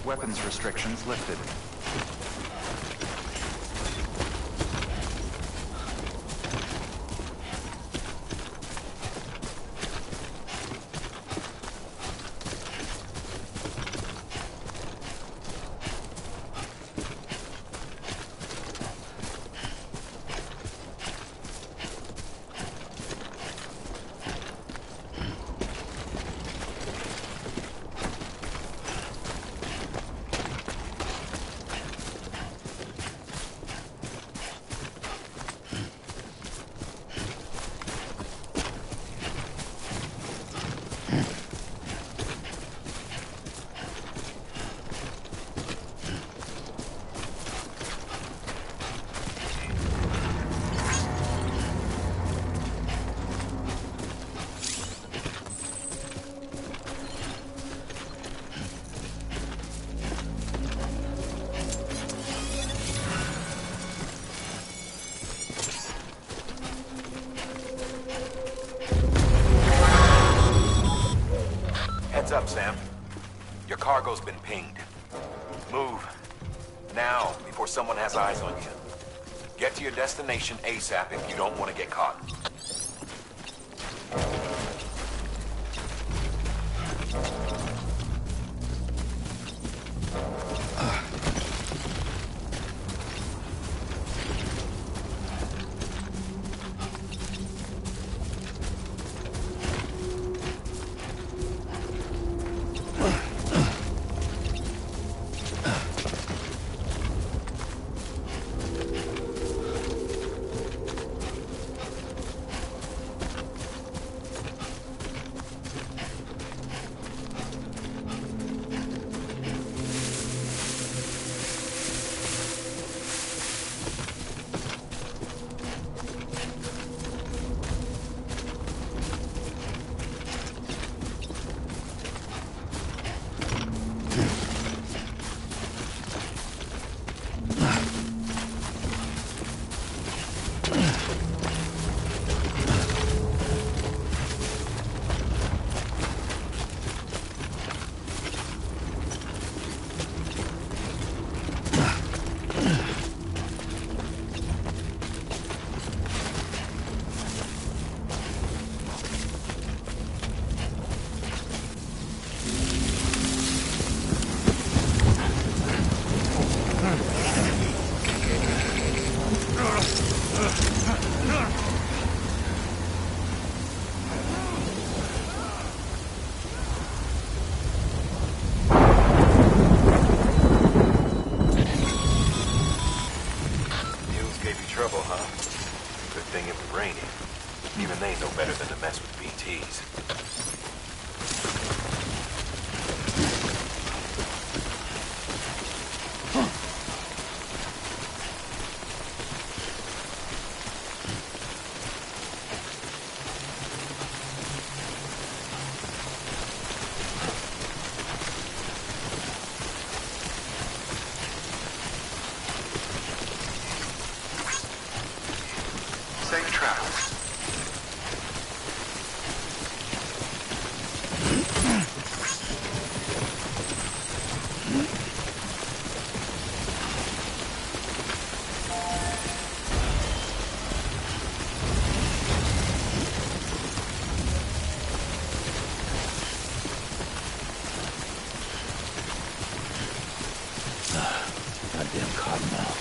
Weapons restrictions lifted. Heads up, Sam. Your cargo's been pinged. Move. Now, before someone has eyes on you. Get to your destination ASAP if you don't want to get caught. Even they know better than to mess with BTs. Safe travels. Goddamn cottonmouth.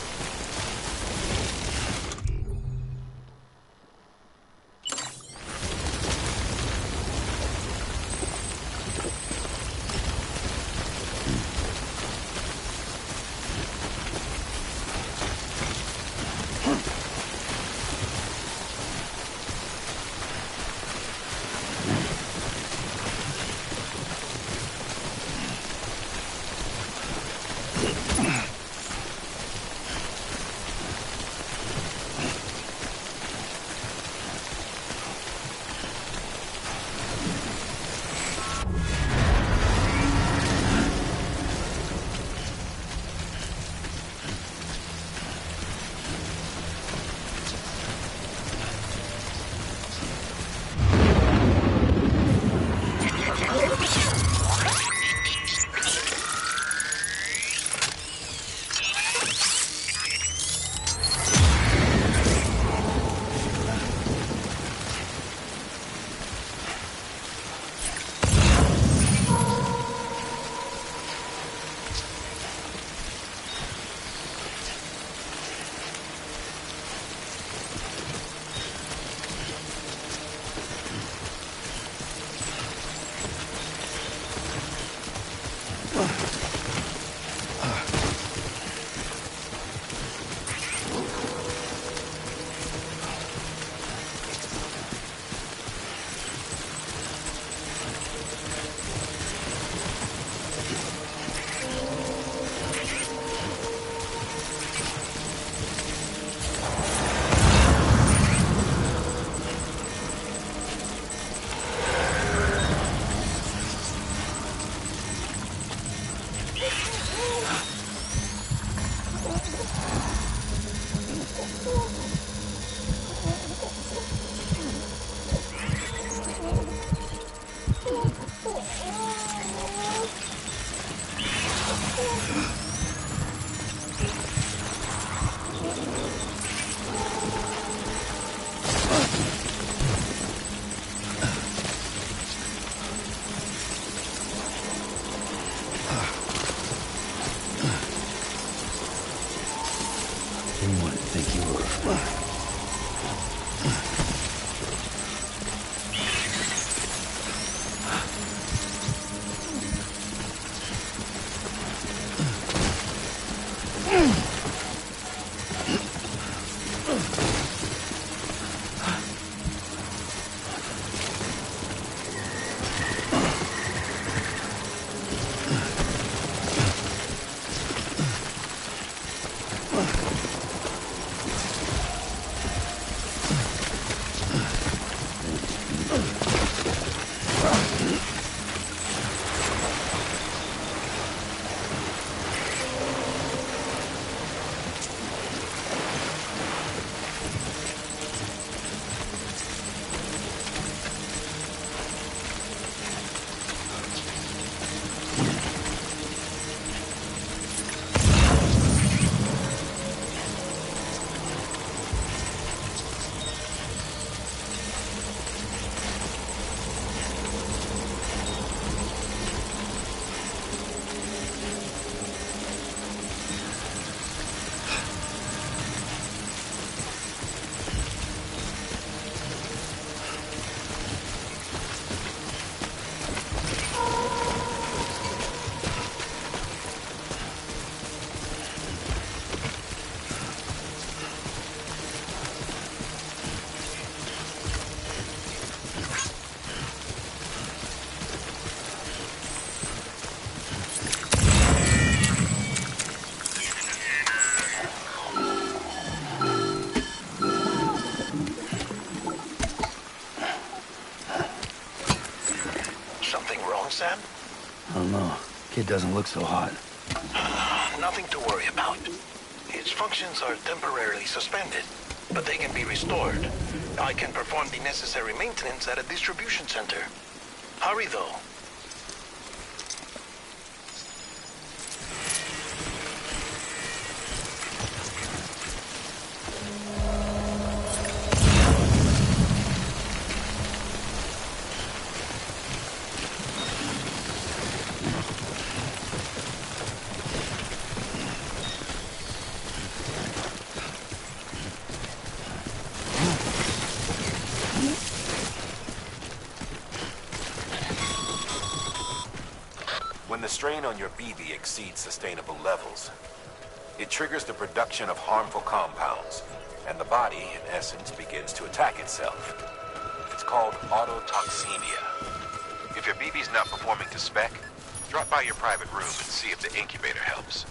I don't know. Kid doesn't look so hot. Nothing to worry about. Its functions are temporarily suspended, but they can be restored. I can perform the necessary maintenance at a distribution center. Hurry, though. When the strain on your BB exceeds sustainable levels, it triggers the production of harmful compounds, and the body, in essence, begins to attack itself. It's called autotoxemia. If your BB's not performing to spec, drop by your private room and see if the incubator helps.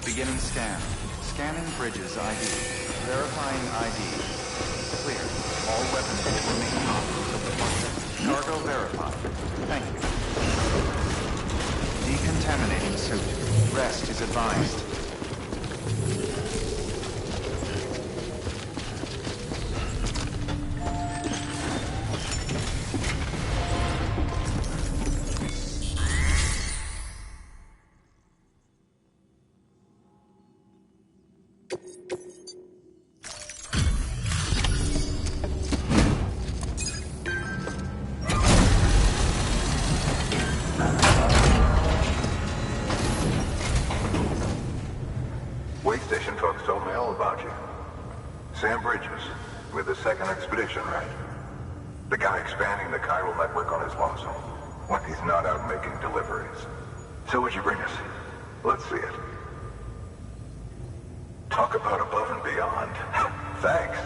Beginning scan. Scanning bridges ID. Verifying ID. Clear. All weapons will remain hot until departure. Cargo verified. Thank you. Decontaminating suit. Rest is advised. Station folks told me all about you. Sam Bridges, with the second expedition, right? The guy expanding the chiral network on his lonesome, when he's not out making deliveries. So what'd you bring us? Let's see it. Talk about above and beyond. Thanks.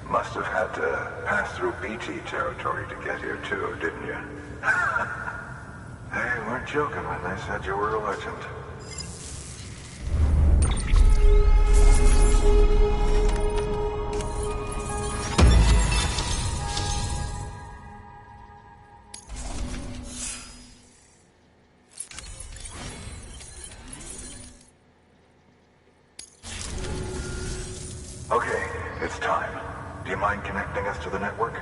Must have had to pass through BT territory to get here too, didn't you? They weren't joking when they said you were a legend. Okay, it's time. Do you mind connecting us to the network?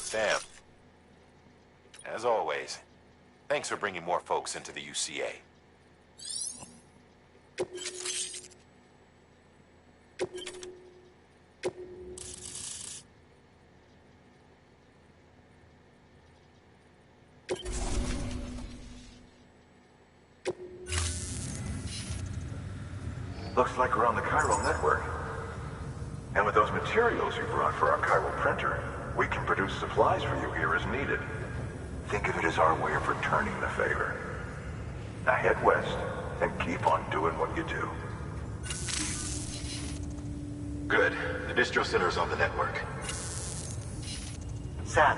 Sam, as always, thanks for bringing more folks into the UCA. Looks like we're on the chiral network. And with those materials you brought for our chiral printer, we can produce supplies for you here as needed. Think of it as our way of returning the favor. Now head west and keep on doing what you do. Good. The distro center's on the network. Sam,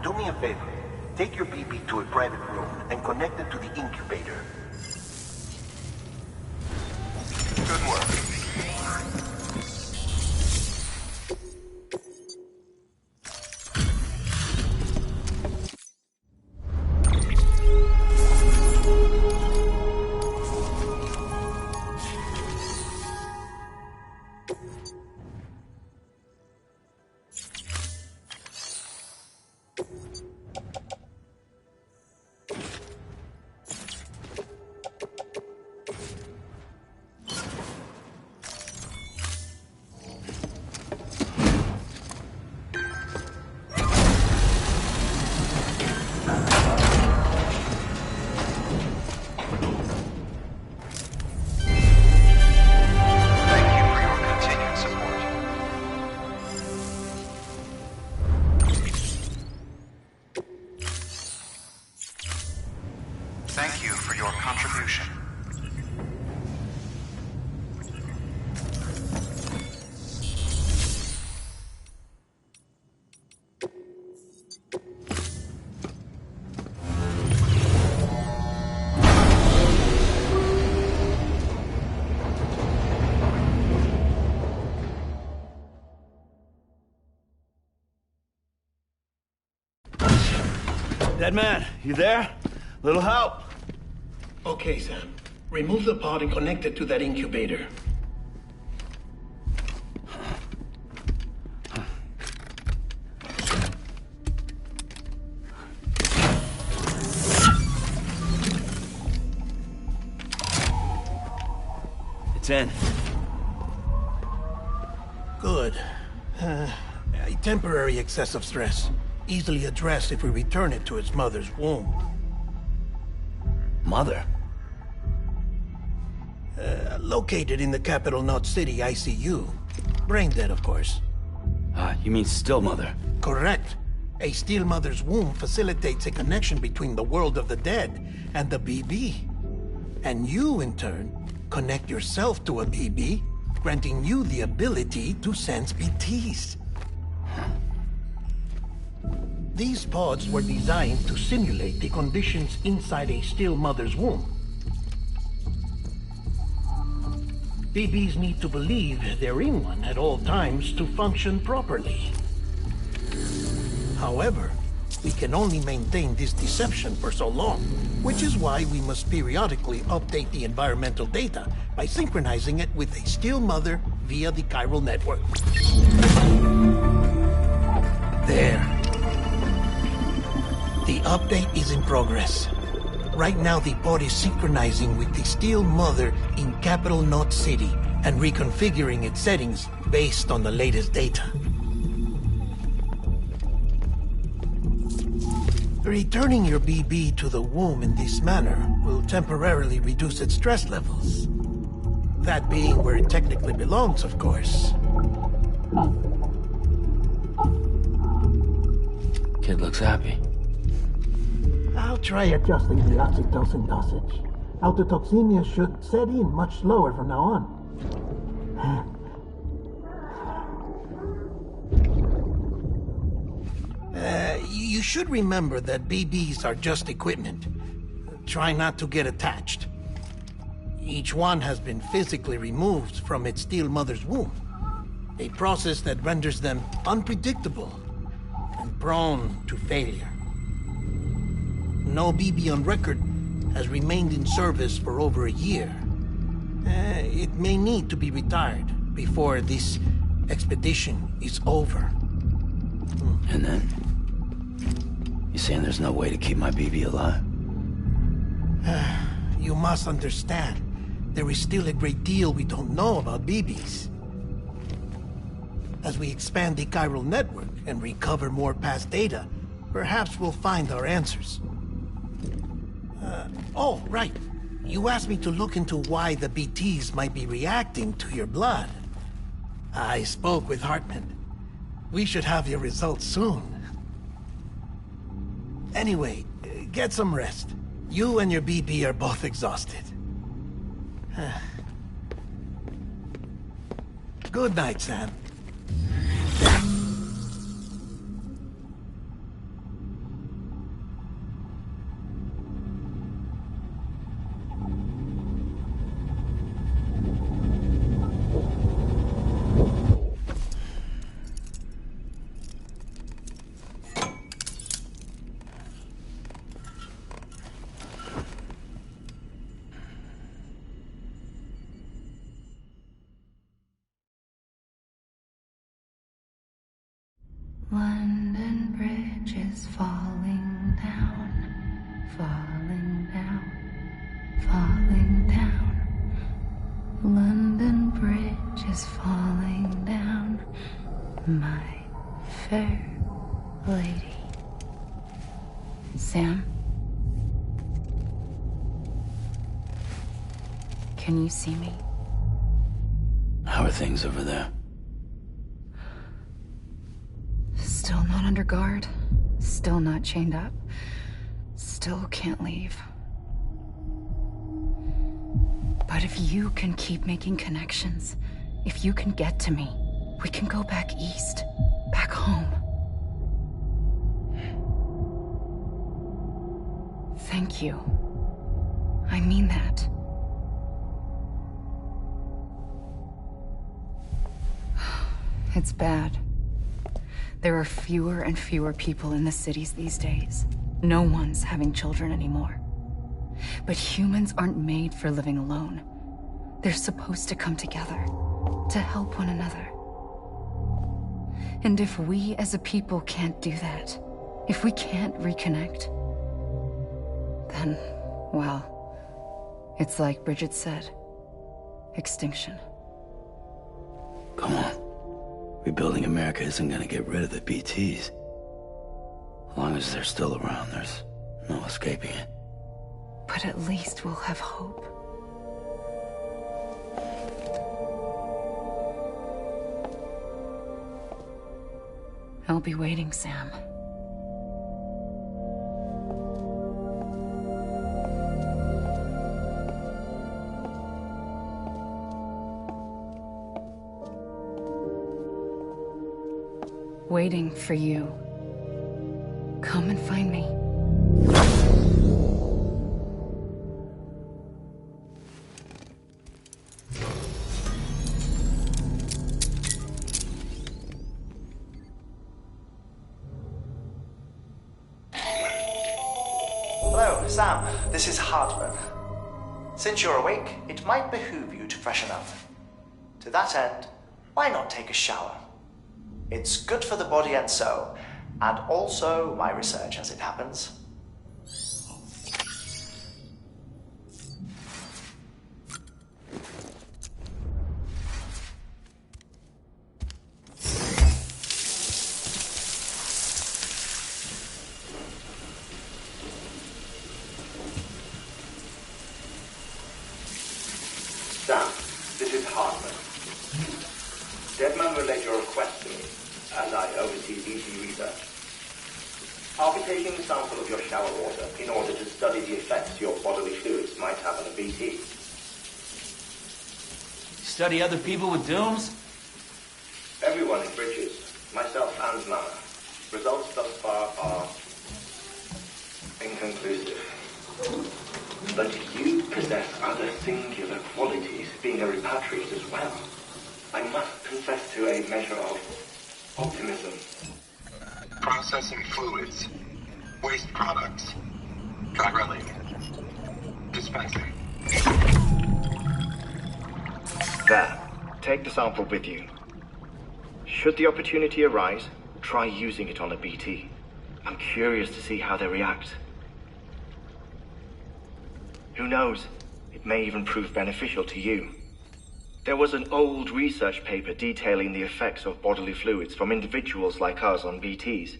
do me a favor. Take your BB to a private room and connect it to the incubator. Good work. Thank you for your continued support. Thank you for your contribution. Dead man, you there? Little help? Okay, Sam. Remove the pod and connect it to that incubator. It's in. Good. A temporary excessive stress. Easily addressed if we return it to its mother's womb. Mother? Located in the capital Knot City ICU. Brain dead, of course. You mean still mother? Correct. A steel mother's womb facilitates a connection between the world of the dead and the BB. And you, in turn, connect yourself to a BB, granting you the ability to sense BTs. These pods were designed to simulate the conditions inside a still mother's womb. BBs need to believe they're in one at all times to function properly. However, we can only maintain this deception for so long, which is why we must periodically update the environmental data by synchronizing it with a still mother via the chiral network. There. The update is in progress. Right now, the pod is synchronizing with the steel mother in capital Knot City and reconfiguring its settings based on the latest data. Returning your BB to the womb in this manner will temporarily reduce its stress levels. That being where it technically belongs, of course. Kid looks happy. I'll try adjusting the oxytocin dosage. Autotoxemia should set in much slower from now on. You should remember that BBs are just equipment. Try not to get attached. Each one has been physically removed from its steel mother's womb. A process that renders them unpredictable and prone to failure. No BB on record has remained in service for over a year. It may need to be retired before this expedition is over. And then? You saying there's no way to keep my BB alive? You must understand, there is still a great deal we don't know about BBs. As we expand the chiral network and recover more past data, perhaps we'll find our answers. Oh, right. You asked me to look into why the BTs might be reacting to your blood. I spoke with Hartman. We should have your results soon. Anyway, get some rest. You and your BB are both exhausted. Good night, Sam. London Bridge is falling down, falling down, falling down. London Bridge is falling down, my fair lady. Sam? Can you see me? How are things over there? Still not under guard. Still not chained up. Still can't leave. But if you can keep making connections, if you can get to me, we can go back east. Back home. Thank you. I mean that. It's bad. There are fewer and fewer people in the cities these days. No one's having children anymore. But humans aren't made for living alone. They're supposed to come together, to help one another. And if we as a people can't do that, if we can't reconnect, then, well, it's like Bridget said, extinction. Come on. Rebuilding America isn't gonna get rid of the BTs. As long as they're still around, there's no escaping it. But at least we'll have hope. I'll be waiting, Sam. Waiting for you. Come and find me. Hello, Sam. This is Hartman. Since you're awake, it might behoove you to freshen up. To that end, why not take a shower? It's good for the body and soul, and also my research as it happens. Sam, this is Hartman. Deadman relayed your request to me, as I oversee BT research. I'll be taking a sample of your shower water in order to study the effects your bodily fluids might have on a BT. Study other people with dooms? Everyone in Bridges, myself and Lana. Results thus far are inconclusive. But you possess other singular qualities, being a repatriate as well. I must confess to a measure of optimism. Processing fluids. Waste products. Chiralic. Dispensing. There. Take the sample with you. Should the opportunity arise, try using it on a BT. I'm curious to see how they react. Who knows? It may even prove beneficial to you. There was an old research paper detailing the effects of bodily fluids from individuals like us on BTs.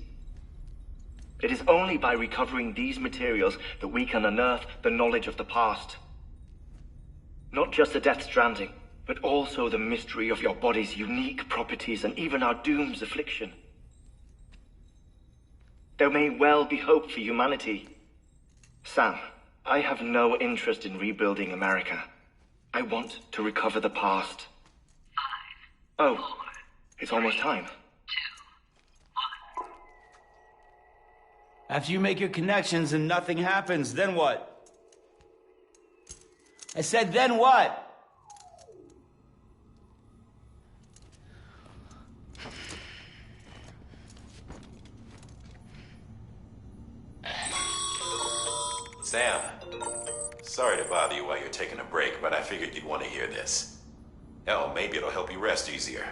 It is only by recovering these materials that we can unearth the knowledge of the past. Not just the Death Stranding, but also the mystery of your body's unique properties and even our doom's affliction. There may well be hope for humanity. Sam, I have no interest in rebuilding America. I want to recover the past. 5, 4, it's almost time. 2, 1. After you make your connections and nothing happens, then what? I said, then what? Sam, sorry to bother you while you're taking a break, but I figured you'd want to hear this. Hell, maybe it'll help you rest easier.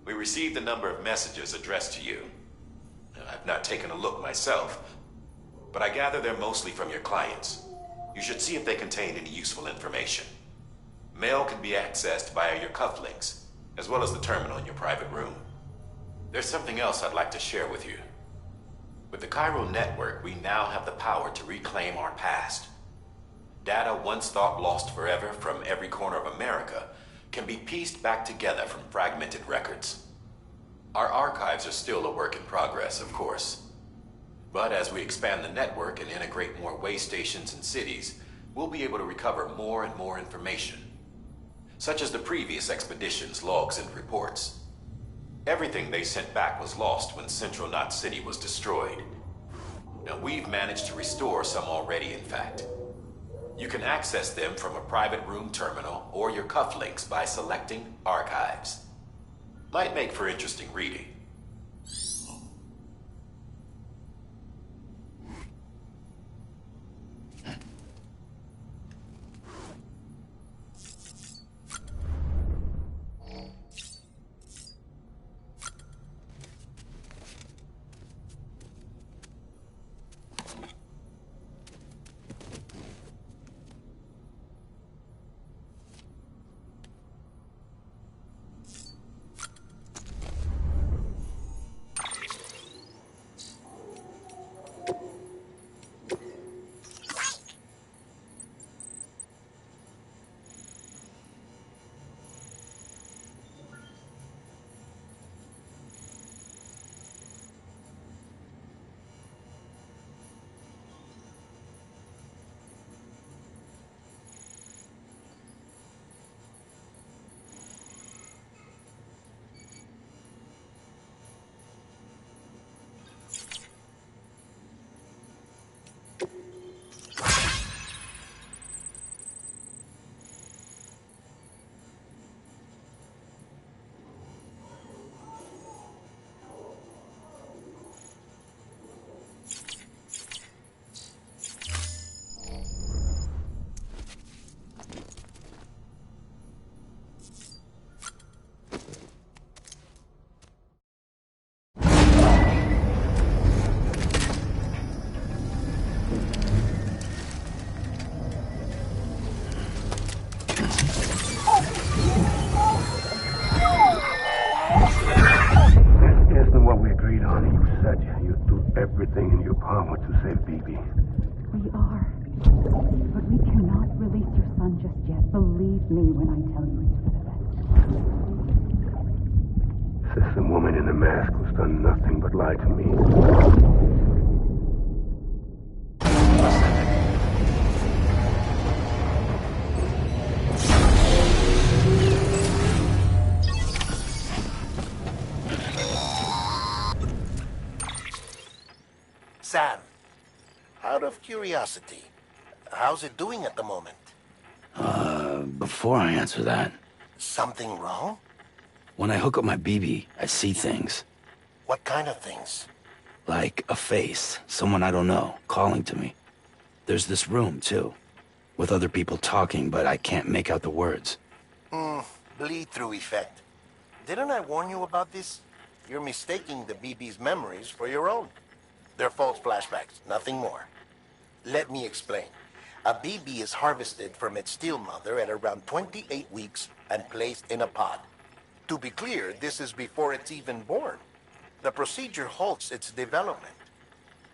We received a number of messages addressed to you. I've not taken a look myself, but I gather they're mostly from your clients. You should see if they contain any useful information. Mail can be accessed via your cufflinks, as well as the terminal in your private room. There's something else I'd like to share with you. With the chiral network, we now have the power to reclaim our past. Data once thought lost forever from every corner of America can be pieced back together from fragmented records. Our archives are still a work in progress, of course. But as we expand the network and integrate more way stations and cities, we'll be able to recover more and more information, such as the previous expedition's logs and reports. Everything they sent back was lost when Central Knot City was destroyed. Now we've managed to restore some already, in fact. You can access them from a private room terminal or your cufflinks by selecting Archives. Might make for interesting reading. Everything in your power to save BB. We are. But we cannot release your son just yet. Believe me when I tell you it's for the best. Says some woman in a mask who's done nothing but lie to me. Sam, out of curiosity, how's it doing at the moment? Before I answer that, Something wrong? when I hook up my BB, I see things. What kind of things? Like a face, someone I don't know, calling to me. There's this room, too, with other people talking, but I can't make out the words. Bleed-through effect. Didn't I warn you about this? You're mistaking the BB's memories for your own. They're false flashbacks, nothing more. Let me explain. A BB is harvested from its steel mother at around 28 weeks and placed in a pod. To be clear, this is before it's even born. The procedure halts its development.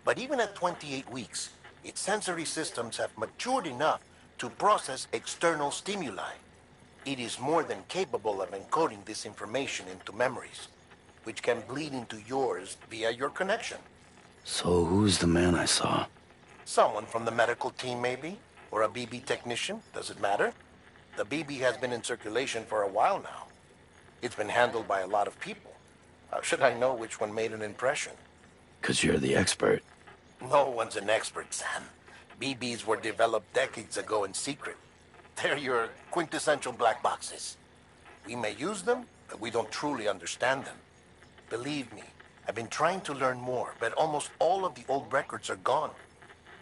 But even at 28 weeks, its sensory systems have matured enough to process external stimuli. It is more than capable of encoding this information into memories, which can bleed into yours via your connection. So who's the man I saw? Someone from the medical team, maybe? Or a BB technician? Does it matter? The BB has been in circulation for a while now. It's been handled by a lot of people. How should I know which one made an impression? 'Cause you're the expert. No one's an expert, Sam. BBs were developed decades ago in secret. They're your quintessential black boxes. We may use them, but we don't truly understand them. Believe me, I've been trying to learn more, but almost all of the old records are gone.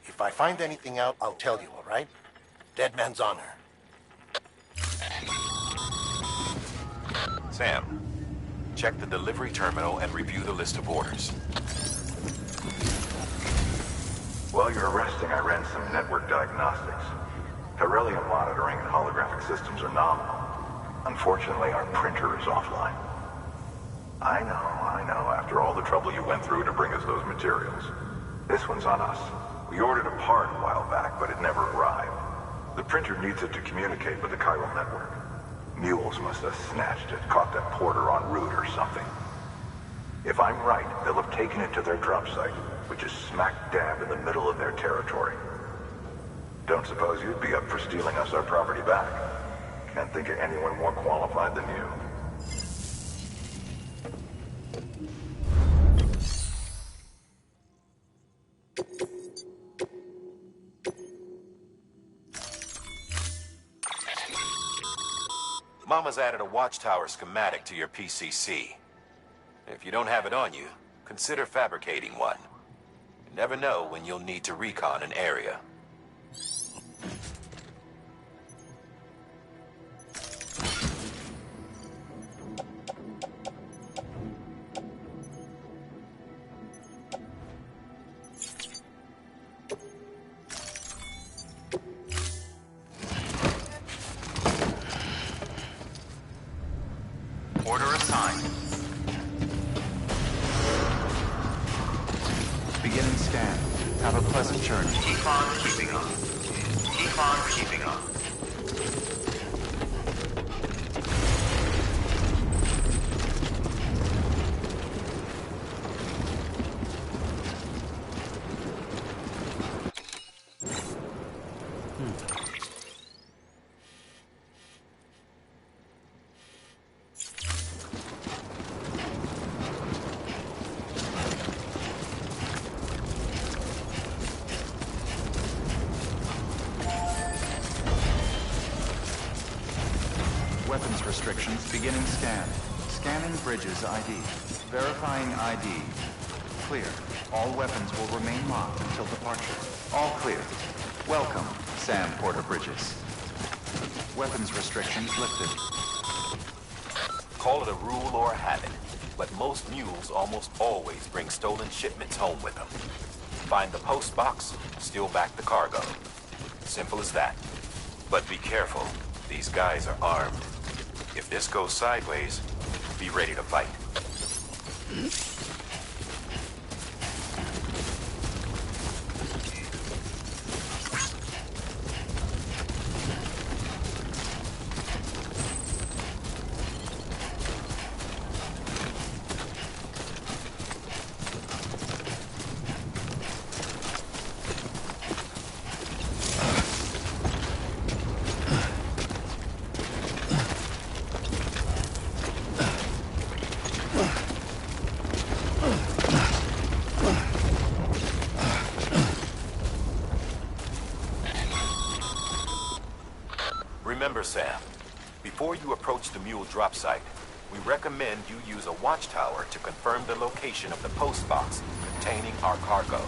If I find anything out, I'll tell you, all right? Dead man's honor. Sam, check the delivery terminal and review the list of orders. While you're resting, I ran some network diagnostics. Beryllium monitoring and holographic systems are nominal. Unfortunately, our printer is offline. I know, after all the trouble you went through to bring us those materials. This one's on us. We ordered a part a while back, but it never arrived. The printer needs it to communicate with the chiral network. Mules must have snatched it, caught that porter en route or something. If I'm right, they'll have taken it to their drop site, which is smack dab in the middle of their territory. Don't suppose you'd be up for stealing us our property back? Can't think of anyone more qualified than you. Mama's added a watchtower schematic to your PCC. If you don't have it on you, consider fabricating one. You never know when you'll need to recon an area. Order assigned. Beginning scan. Have a pleasant journey. Keep on keeping on. Keep on keeping on. Weapons restrictions. Beginning scan. Scanning bridges ID. Verifying ID. Clear. All weapons will remain locked until departure. All clear. Welcome, Sam Porter Bridges. Weapons restrictions lifted. Call it a rule or a habit, but most mules almost always bring stolen shipments home with them. Find the post box, steal back the cargo. Simple as that. But be careful. These guys are armed. If this goes sideways, be ready to fight. Remember, Sam, before you approach the mule drop site, we recommend you use a watchtower to confirm the location of the post box containing our cargo.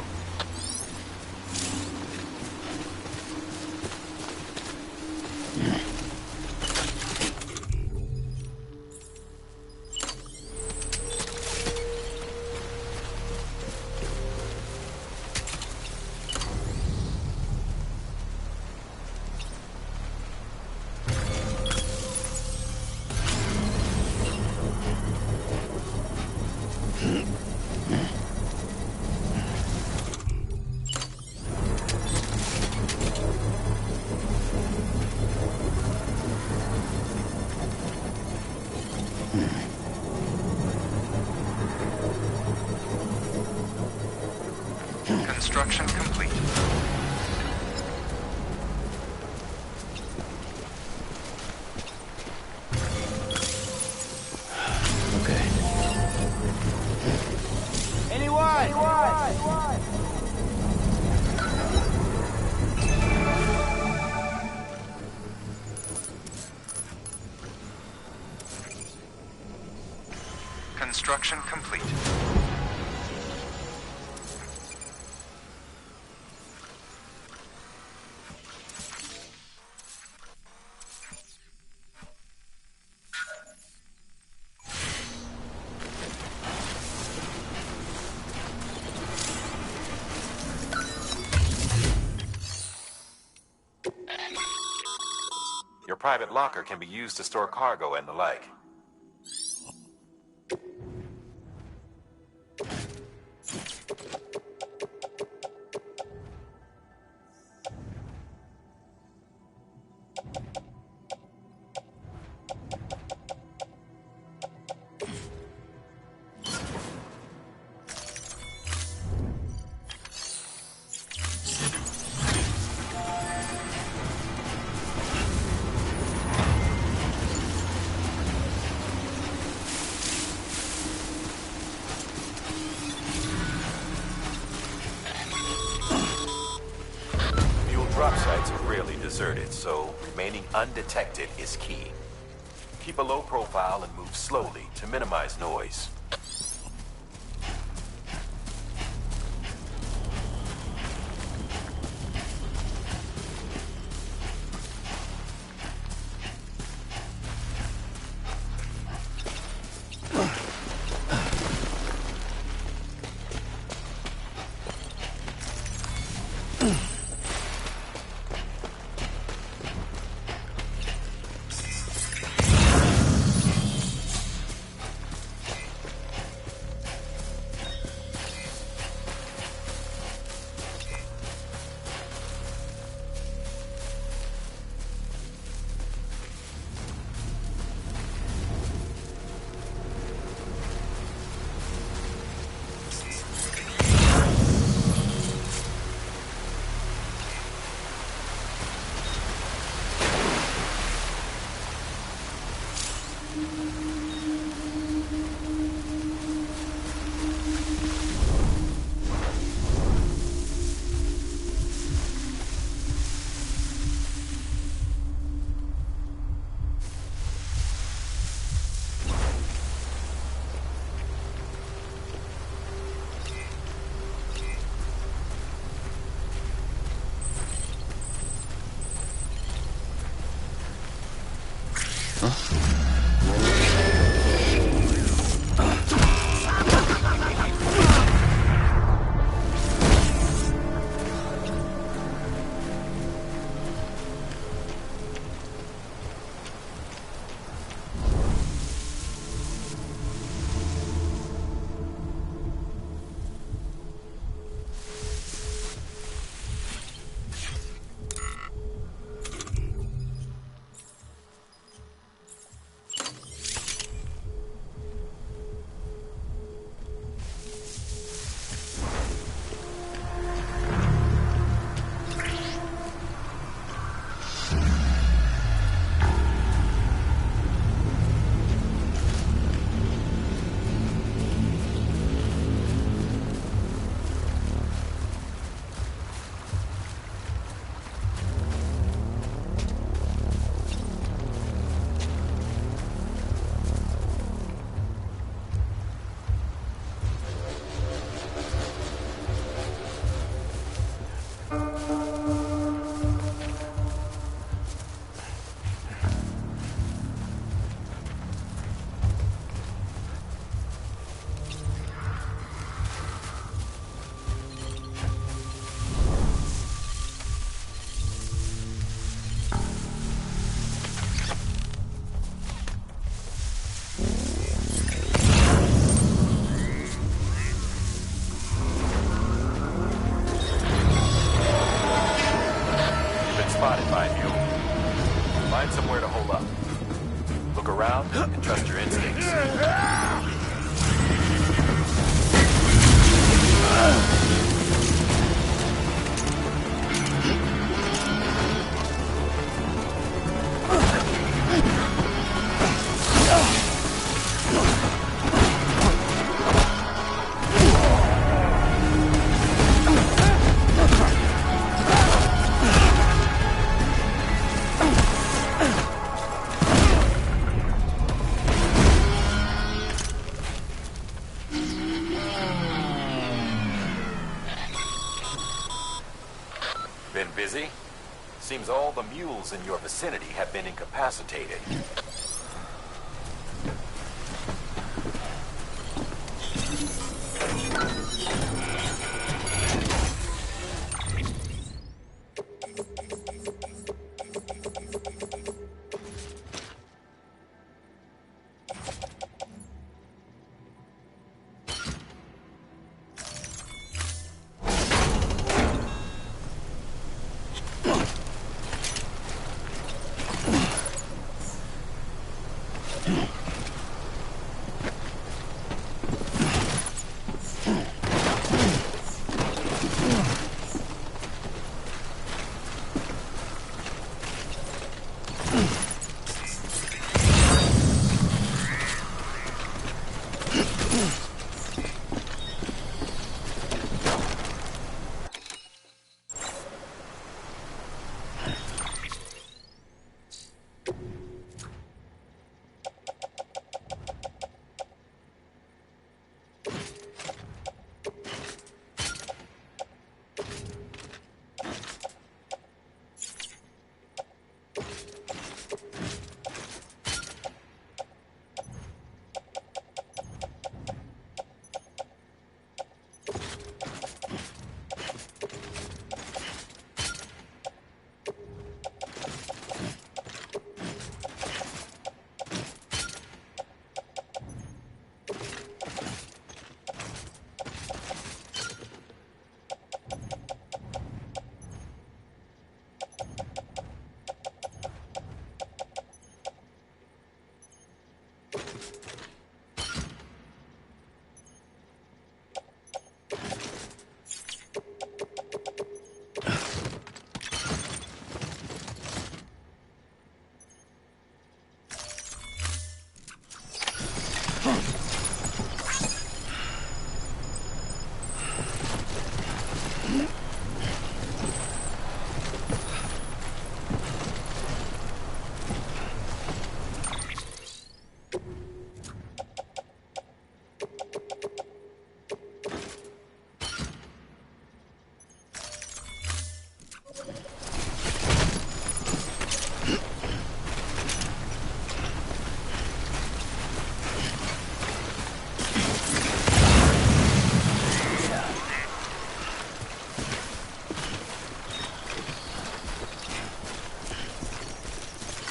Construction complete. Okay. Anyone? Construction complete. private locker can be used to store cargo and the like. Drop sites are rarely deserted, so remaining undetected is key. Keep a low profile and move slowly to minimize noise. Find somewhere to hole up. Look around and trust your instincts. Been busy? Seems all the mules in your vicinity have been incapacitated.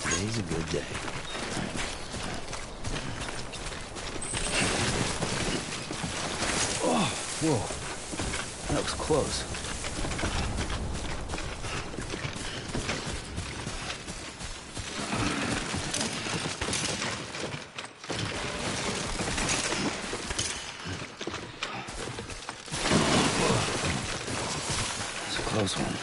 Today's a good day. Oh, whoa. That was close. That's a close one.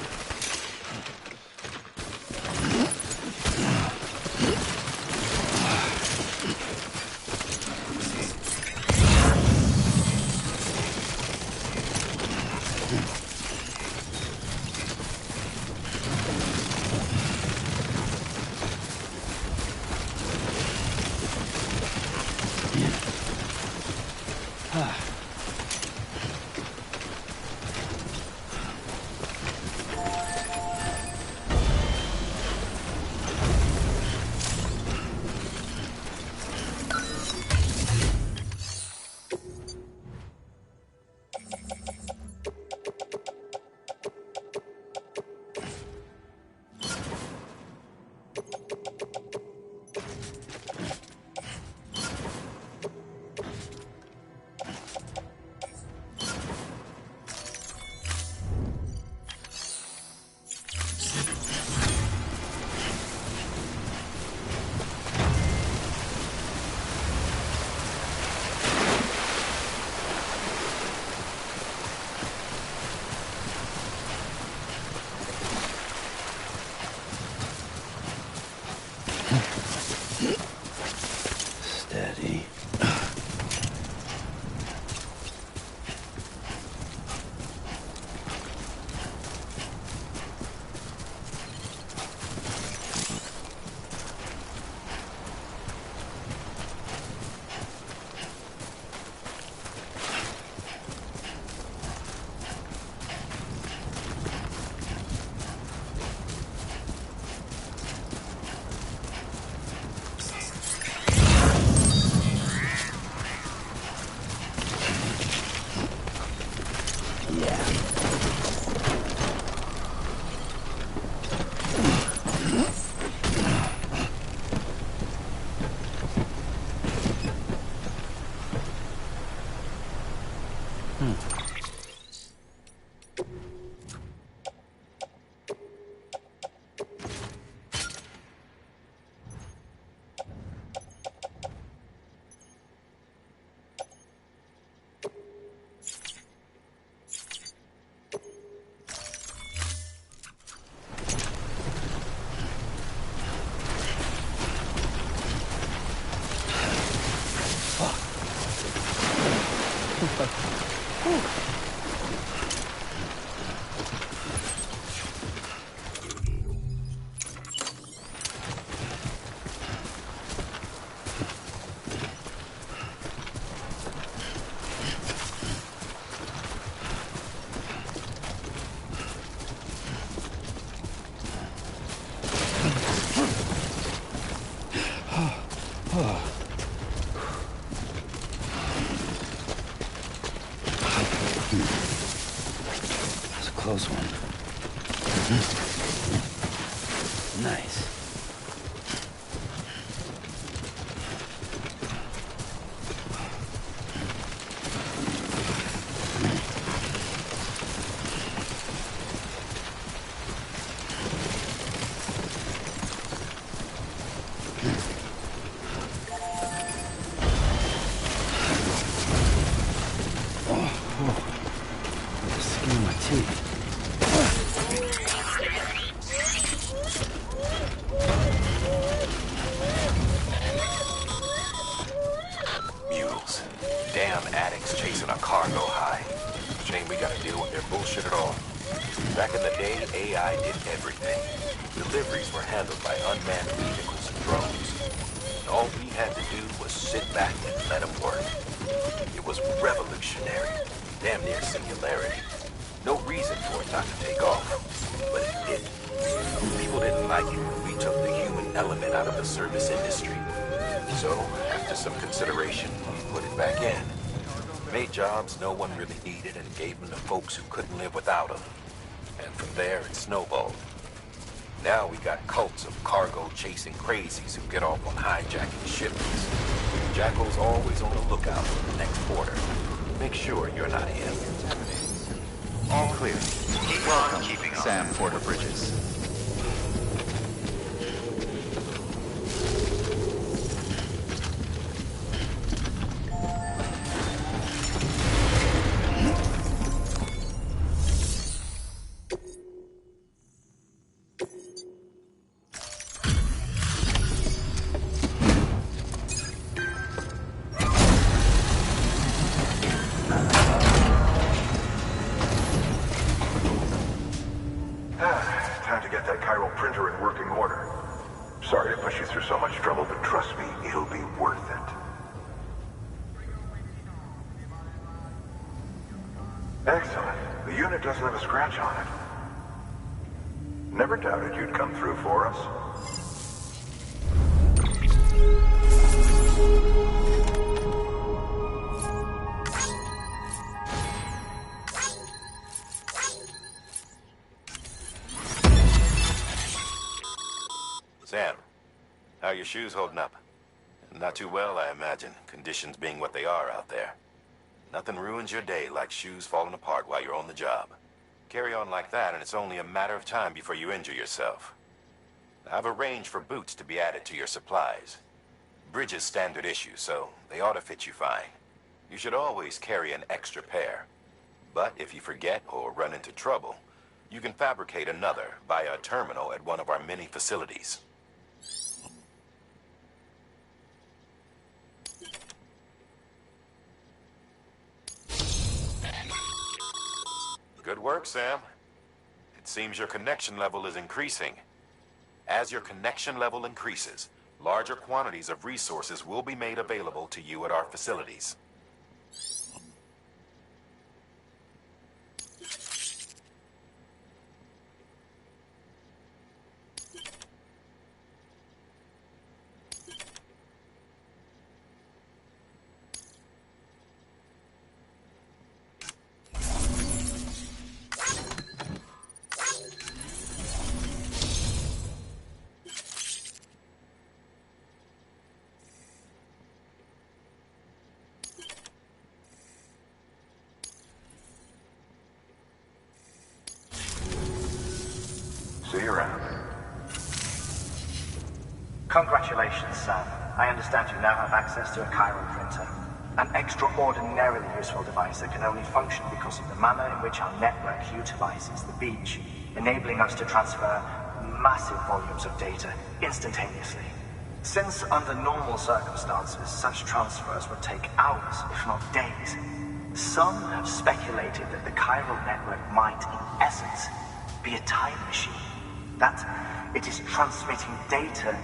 Steady. That's a close one. Nice. Mules. Damn addicts chasing a cargo high. Shame we gotta deal with their bullshit at all. Back in the day, AI did everything. Deliveries were handled by unmanned vehicles and drones. And all we had to do was sit back and let them work. It was revolutionary. Damn near singularity. No reason for it not to take off. But it did. People didn't like it when we took the human element out of the service industry. So, after some consideration, we put it back in. made jobs no one really needed and gave them to folks who couldn't live without them. And from there, it snowballed. Now we got cults of cargo-chasing crazies who get off on hijacking shipments. Jackal's always on the lookout for the next order. Make sure you're not him. All clear. Welcome, Sam Porter Bridges. Time to get that chiral printer in working order. Sorry to push you through so much trouble, but trust me, it'll be worth it. Excellent. The unit doesn't have a scratch on it. Never doubted you'd come through for us. Sam, how are your shoes holding up? Not too well, I imagine, conditions being what they are out there. Nothing ruins your day like shoes falling apart while you're on the job. Carry on like that, and it's only a matter of time before you injure yourself. I've arranged for boots to be added to your supplies. Bridges standard issue, so they ought to fit you fine. You should always carry an extra pair. But if you forget or run into trouble, you can fabricate another via a terminal at one of our many facilities. Good work, Sam. It seems your connection level is increasing. As your connection level increases, larger quantities of resources will be made available to you at our facilities. See you around. Congratulations, Sam. I understand you now have access to a chiral printer. An extraordinarily useful device that can only function because of the manner in which our network utilizes the beach, enabling us to transfer massive volumes of data instantaneously. Since under normal circumstances, such transfers would take hours, if not days, some have speculated that the chiral network might, in essence, be a time machine. That it is transmitting data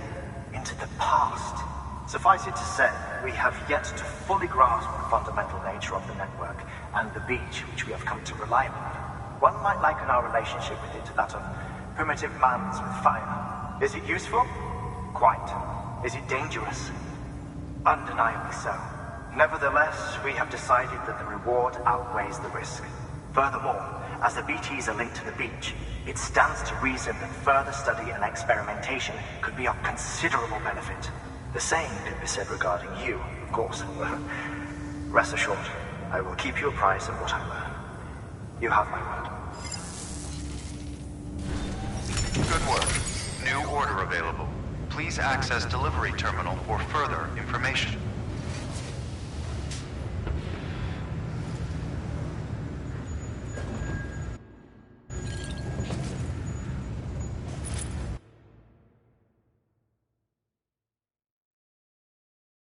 into the past. Suffice it to say, we have yet to fully grasp the fundamental nature of the network and the beach which we have come to rely upon. One might liken our relationship with it to that of primitive mans with fire. Is it useful? Quite. Is it dangerous? Undeniably so. Nevertheless, we have decided that the reward outweighs the risk. Furthermore, as the BTs are linked to the beach, it stands to reason that further study and experimentation could be of considerable benefit. The same can be said regarding you, of course. Rest assured, I will keep you apprised of what I learn. You have my word. Good work. New order available. Please access delivery terminal for further information.